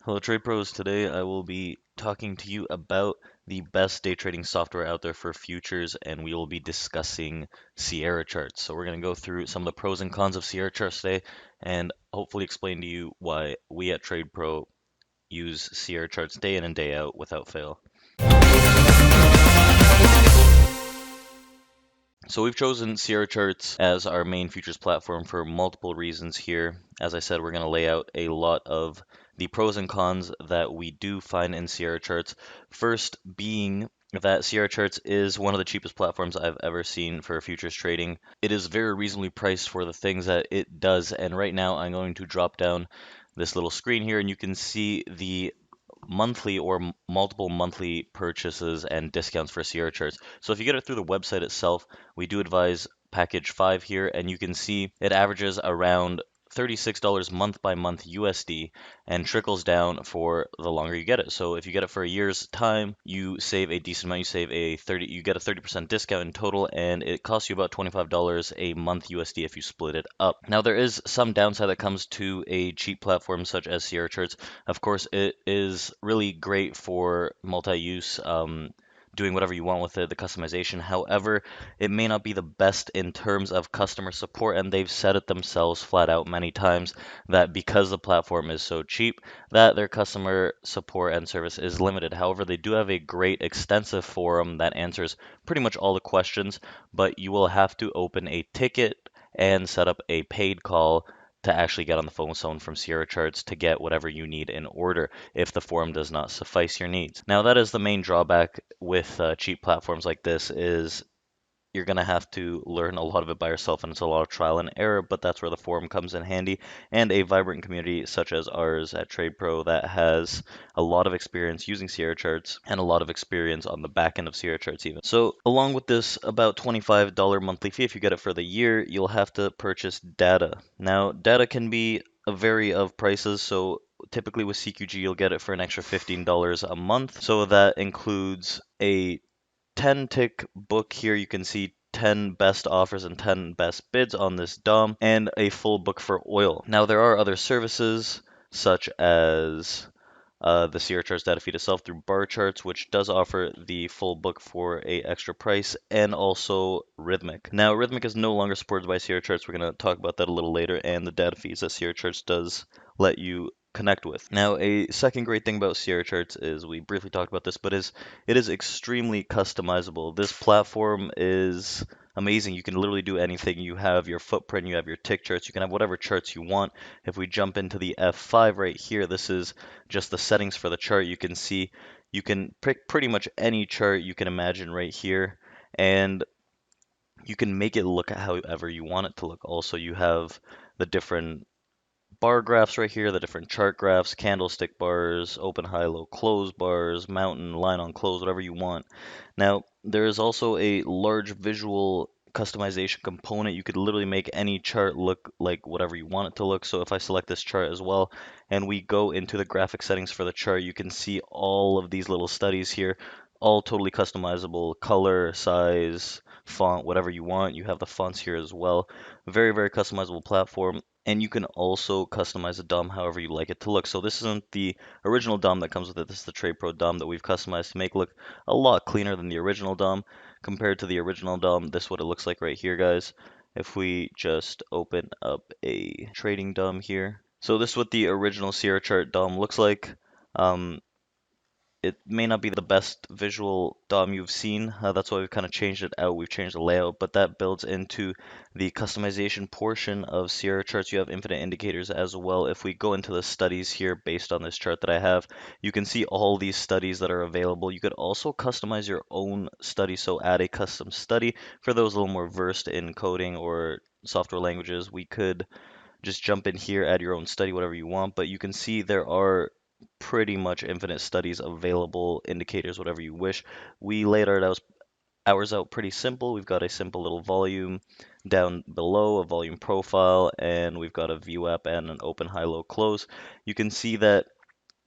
Hello, Trade Pros. Today I will be talking to you about the best day trading software out there for futures, and we will be discussing Sierra charts. So, we're going to go through some of the pros and cons of Sierra charts today and hopefully explain to you why we at Trade Pro use Sierra charts day in and day out without fail. So we've chosen Sierra Charts as our main futures platform for multiple reasons here. As I said, we're going to lay out a lot of the pros and cons that we do find in Sierra Charts. First being that Sierra Charts is one of the cheapest platforms I've ever seen for futures trading. It is very reasonably priced for the things that it does, and right now I'm going to drop down this little screen here and you can see the monthly or multiple monthly purchases and discounts for Sierra charts. So if you get it through the website itself, we do advise package 5 here, and you can see it averages around $36 month by month USD and trickles down for the longer you get it. So if you get it for a year's time, you save a decent amount. You get a 30% discount in total, and it costs you about $25 a month USD if you split it up. Now there is some downside that comes to a cheap platform such as Sierra Charts. Of course, it is really great for multi-use, doing whatever you want with it, the customization. However, it may not be the best in terms of customer support, and they've said it themselves flat out many times that because the platform is so cheap, that their customer support and service is limited. However, they do have a great extensive forum that answers pretty much all the questions, but you will have to open a ticket and set up a paid call to actually get on the phone with someone from Sierra Charts to get whatever you need in order if the forum does not suffice your needs. Now that is the main drawback with cheap platforms like this is you're going to have to learn a lot of it by yourself, and it's a lot of trial and error, but that's where the forum comes in handy, and a vibrant community such as ours at TradePro that has a lot of experience using Sierra charts and a lot of experience on the back end of Sierra charts even. So along with this about $25 monthly fee, if you get it for the year, you'll have to purchase data. Now data can be a vary of prices, so typically with CQG you'll get it for an extra $15 a month, so that includes a 10 tick book here. You can see 10 best offers and 10 best bids on this DOM, and a full book for oil. Now there are other services such as the Sierra Charts data feed itself through bar charts, which does offer the full book for a extra price, and also Rhythmic. Now Rhythmic is no longer supported by Sierra Charts. We're going to talk about that a little later, and the data feeds that Sierra Charts does let you connect with. Now a second great thing about Sierra Charts is, we briefly talked about this, but it is extremely customizable. This platform is amazing. You can literally do anything. You have your footprint, you have your tick charts, you can have whatever charts you want. If we jump into the F5 right here, this is just the settings for the chart. You can see you can pick pretty much any chart you can imagine right here, and you can make it look however you want it to look. Also, you have the different bar graphs right here, the different chart graphs, candlestick bars, open, high, low, close bars, mountain, line on close, whatever you want. Now, there is also a large visual customization component. You could literally make any chart look like whatever you want it to look. So if I select this chart as well, and we go into the graphic settings for the chart, you can see all of these little studies here, all totally customizable, color, size, font, whatever you want. You have the fonts here as well. Very, very customizable platform. And you can also customize the DOM however you like it to look. So this isn't the original DOM that comes with it. This is the TradePro DOM that we've customized to make look a lot cleaner than the original DOM. Compared to the original DOM, this is what it looks like right here, guys. If we just open up a trading DOM here. So this is what the original Sierra chart DOM looks like. It may not be the best visual DOM you've seen. That's why we've kind of changed it out. We've changed the layout, but that builds into the customization portion of Sierra charts. You have infinite indicators as well. If we go into the studies here based on this chart that I have, you can see all these studies that are available. You could also customize your own study, so add a custom study for those a little more versed in coding or software languages. We could just jump in here, add your own study, whatever you want, but you can see there are pretty much infinite studies available, indicators, whatever you wish. We laid ours out pretty simple. We've got a simple little volume down below, a volume profile, and we've got a view app and an open, high, low, close. You can see that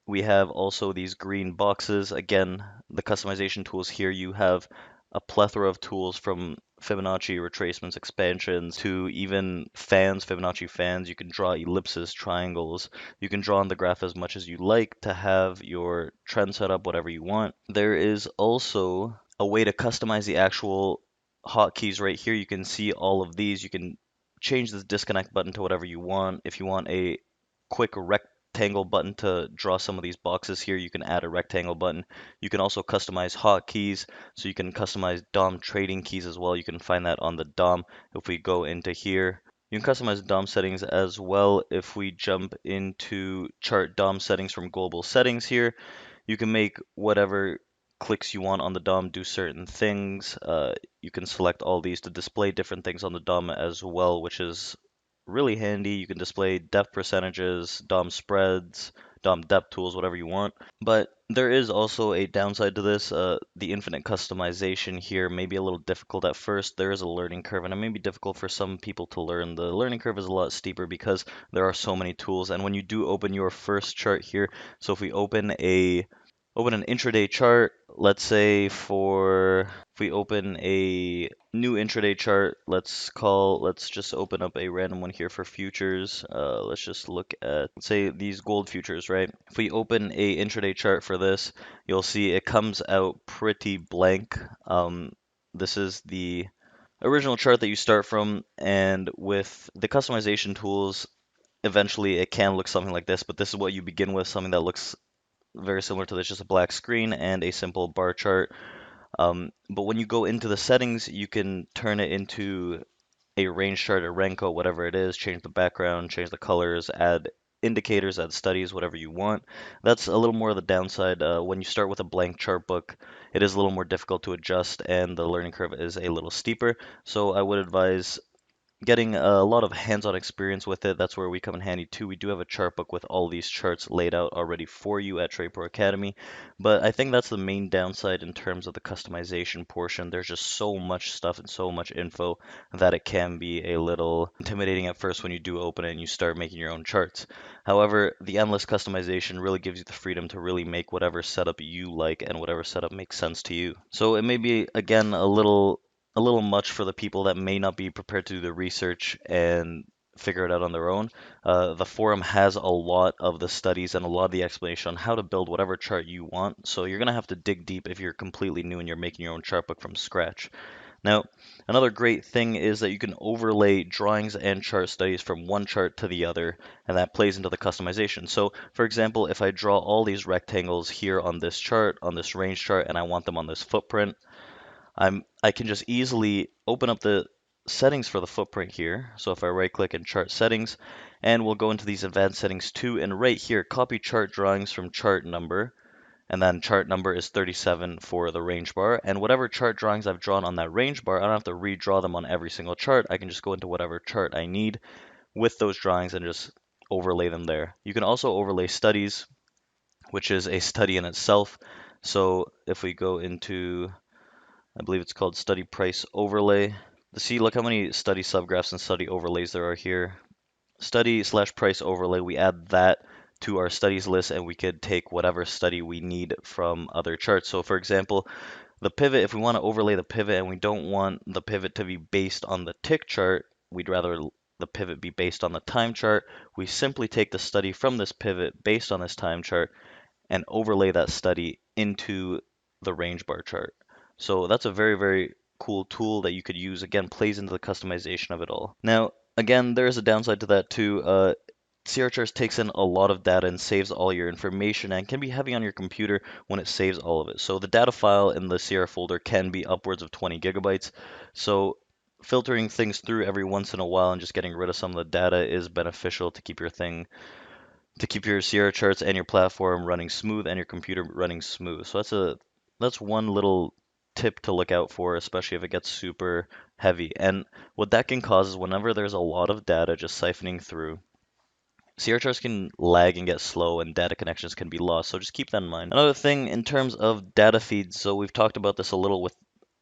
we have also these green boxes. Again, the customization tools here, you have a plethora of tools from Fibonacci retracements, expansions, to even fans, Fibonacci fans. You can draw ellipses, triangles. You can draw on the graph as much as you like to have your trend set up, whatever you want. There is also a way to customize the actual hotkeys right here. You can see all of these. You can change this disconnect button to whatever you want. If you want a quick rectangle button to draw some of these boxes here, you can add a rectangle button. You can also customize hotkeys, so you can customize DOM trading keys as well. You can find that on the DOM. If we go into here, you can customize DOM settings as well. If we jump into chart DOM settings from global settings here, you can make whatever clicks you want on the DOM do certain things. You can select all these to display different things on the DOM as well, which is really handy. You can display depth percentages, DOM spreads, DOM depth tools, whatever you want. But there is also a downside to this. The infinite customization here may be a little difficult at first. There is a learning curve, and it may be difficult for some people to learn. The learning curve is a lot steeper because there are so many tools. And when you do open your first chart here, so if we open an intraday chart, let's say if we open a new intraday chart, let's just open up a random one here for futures. Let's just look at, let's say these gold futures, right? If we open a intraday chart for this, you'll see it comes out pretty blank. This is the original chart that you start from, and with the customization tools, eventually it can look something like this, but this is what you begin with, something that looks very similar to this, just a black screen and a simple bar chart. But when you go into the settings, you can turn it into a range chart, a Renko, whatever it is, change the background, change the colors, add indicators, add studies, whatever you want. That's a little more of the downside. When you start with a blank chart book, it is a little more difficult to adjust and the learning curve is a little steeper. So I would advise getting a lot of hands-on experience with it. That's where we come in handy too. We do have a chart book with all these charts laid out already for you at TradePro Academy, but I think that's the main downside in terms of the customization portion. There's just so much stuff and so much info that it can be a little intimidating at first when you do open it and you start making your own charts. However, the endless customization really gives you the freedom to really make whatever setup you like and whatever setup makes sense to you. So it may be, again, a little much for the people that may not be prepared to do the research and figure it out on their own. The forum has a lot of the studies and a lot of the explanation on how to build whatever chart you want. So you're going to have to dig deep if you're completely new and you're making your own chart book from scratch. Now, another great thing is that you can overlay drawings and chart studies from one chart to the other, and that plays into the customization. So, for example, if I draw all these rectangles here on this chart, on this range chart, and I want them on this footprint, I can just easily open up the settings for the footprint here. So if I right click and chart settings, and we'll go into these advanced settings too, and right here, copy chart drawings from chart number, and then chart number is 37 for the range bar, and whatever chart drawings I've drawn on that range bar, I don't have to redraw them on every single chart. I can just go into whatever chart I need with those drawings and just overlay them there. You can also overlay studies, which is a study in itself. So if we go into, I believe it's called study price overlay. See, look how many study subgraphs and study overlays there are here. Study slash price overlay, we add that to our studies list and we could take whatever study we need from other charts. So for example, the pivot, if we want to overlay the pivot and we don't want the pivot to be based on the tick chart, we'd rather the pivot be based on the time chart. We simply take the study from this pivot based on this time chart and overlay that study into the range bar chart. So that's a very, very cool tool that you could use. Again, plays into the customization of it all. Now, again, there is a downside to that too. CR Charts takes in a lot of data and saves all your information and can be heavy on your computer when it saves all of it. So the data file in the CR folder can be upwards of 20 gigabytes. So filtering things through every once in a while and just getting rid of some of the data is beneficial to keep your Sierra charts and your platform running smooth and your computer running smooth. So that's one little tip to look out for, especially if it gets super heavy. And what that can cause is whenever there's a lot of data just siphoning through, Sierra charts can lag and get slow and data connections can be lost. So just keep that in mind. Another thing in terms of data feeds, so we've talked about this a little with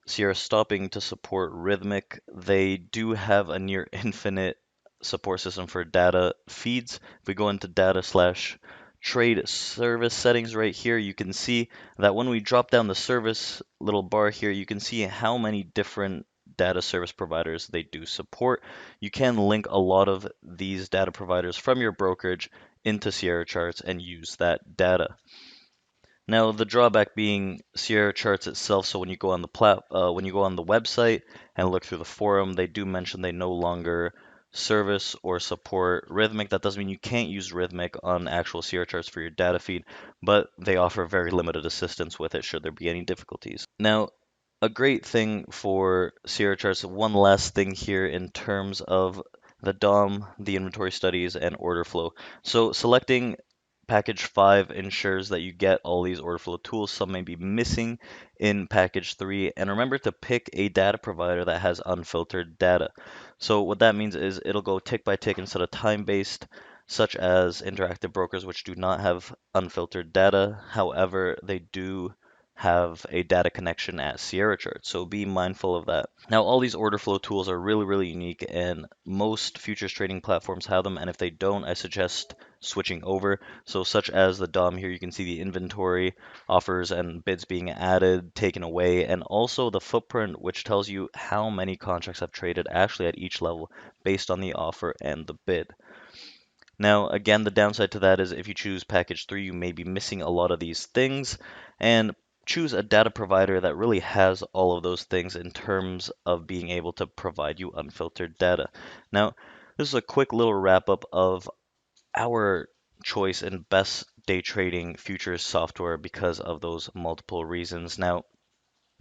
Sierra stopping to support Rhythmic. They do have a near infinite support system for data feeds. If we go into data slash trade service settings right here, you can see that when we drop down the service little bar here, you can see how many different data service providers they do support. You can link a lot of these data providers from your brokerage into Sierra Charts and use that data. Now, the drawback being Sierra Charts itself. So when you go on the website and look through the forum, they do mention they no longer service or support Rhythmic. That doesn't mean you can't use Rhythmic on actual Sierra Charts for your data feed, but they offer very limited assistance with it should there be any difficulties. Now, a great thing for Sierra Charts, one last thing here in terms of the DOM, the inventory studies, and order flow. So selecting Package 5 ensures that you get all these order flow tools. Some may be missing in Package 3. And remember to pick a data provider that has unfiltered data. So what that means is it'll go tick by tick instead of time-based, such as interactive brokers, which do not have unfiltered data. However, they do have a data connection at Sierra Chart. So be mindful of that. Now, all these order flow tools are really, really unique, and most futures trading platforms have them. And if they don't, I suggest switching over. So such as the DOM here, you can see the inventory, offers and bids being added, taken away, and also the footprint, which tells you how many contracts have traded actually at each level based on the offer and the bid. Now, again, the downside to that is if you choose package 3, you may be missing a lot of these things, and choose a data provider that really has all of those things in terms of being able to provide you unfiltered data. Now, this is a quick little wrap up of our choice and best day trading futures software because of those multiple reasons. Now,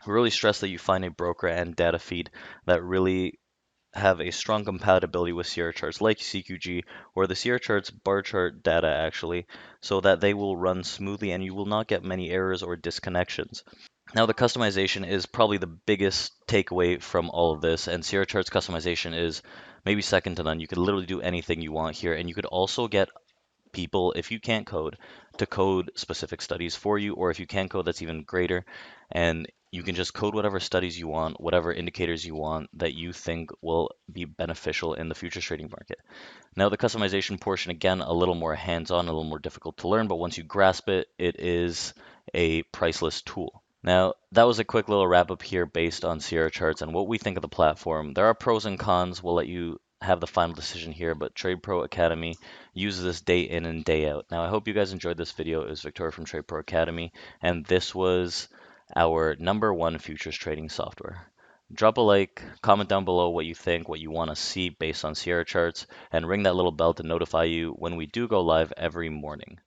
we really stress that you find a broker and data feed that really have a strong compatibility with Sierra charts like CQG or the Sierra charts bar chart data actually, so that they will run smoothly and you will not get many errors or disconnections. Now, the customization is probably the biggest takeaway from all of this, and Sierra charts customization is maybe second to none. You could literally do anything you want here, and you could also get people, if you can't code, to code specific studies for you, or if you can code, that's even greater. And you can just code whatever studies you want, whatever indicators you want that you think will be beneficial in the futures trading market. Now, the customization portion, again, a little more hands-on, a little more difficult to learn, but once you grasp it, it is a priceless tool. Now, that was a quick little wrap up here based on Sierra charts and what we think of the platform. There are pros and cons. We'll let you have the final decision here, but TradePro Academy uses this day in and day out. Now, I hope you guys enjoyed this video. It was Victoria from TradePro Academy, and this was our #1 futures trading software. Drop a like, comment down below what you think, what you want to see based on Sierra charts, and ring that little bell to notify you when we do go live every morning.